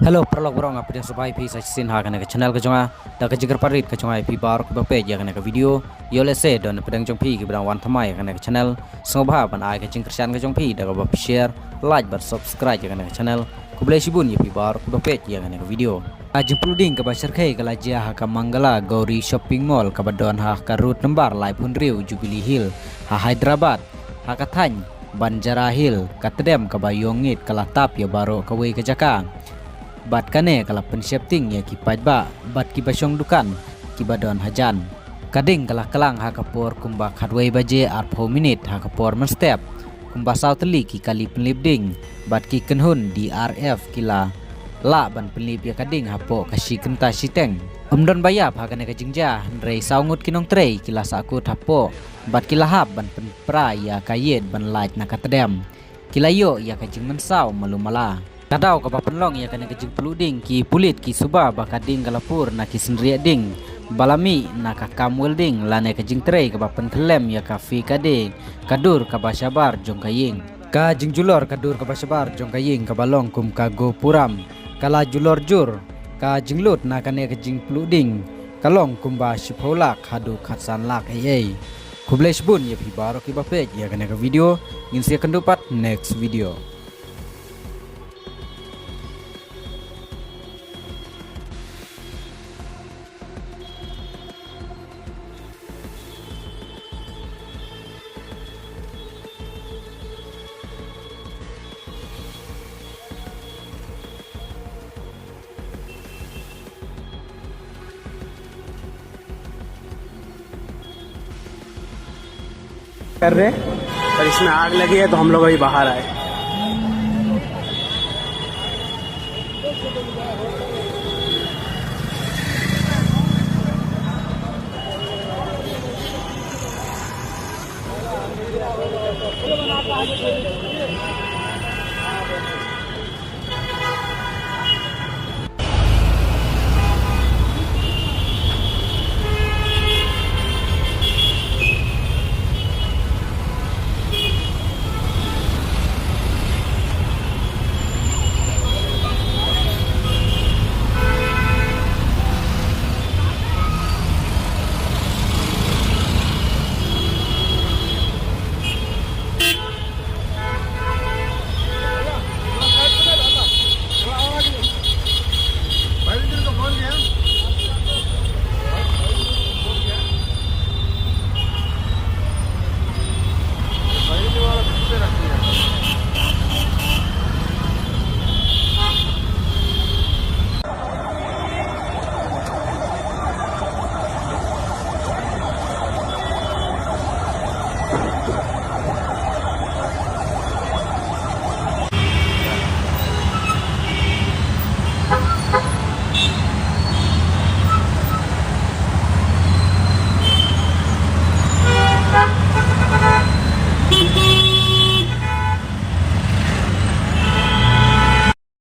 Hello, perlok borong apa dia sebai pi sa sin ha kana ke channel ke jonga da ke jigar parit ke jonga pi bar ke page ya kana ke video yo le se don pedang jong pi ke bang wan thamai kana ke channel sngobha ban ai ke jing kersan ke jong pi da ke share like bar subscribe ya kana ke channel ku blai sibun ya pi bar ke page ya kana ke video ajeng pluding ke basar khai ke lajia ha ka Manggala Gauri shopping mall ke badon ha ka route number lai pun riu Jubilee Hill ha Hyderabad ha ka thany Banjara Hill katedem ke bayongit ke latap ya baro ke wei ke Jakang bat kane kala pensiapting ya ki pajba bat ki basong dukan ki badon hajan kading kala kelang ha kapor kumba khadwei baje ar 4 minit ha kapor men step kumba sautli ki kali penlibding bat ki kenhun di RF kila la ban penlib ya kading ha po kasi kenta siteng umdon bayap ha kane ka jingja rei saungut kinong trei kila saku thapo bat kila hab ban penpra ya kayet ban light na katedem kila yo ya ka jing mensau malumala kadau ka papenlong ya kana kejing peluding ki pulit ki suba bakading galapur na ki sendria ding balami na ka kam welding lane kejing trei ka papen kelem ya ka fi kade kadur ka basyabar jong kaying ka jing julor kadur ka basyabar jong kaying ka balong kum ka go puram kala julor jur ka jinglut na kane kejing peluding kalong kum ba shipolak hadu khatsan lak ai kublesh bun ya pi baro ki bapej ya kana ka video ngin sia kendupat next video. कर रहे और इसमें आग लगी है तो हम लोग अभी बाहर आए।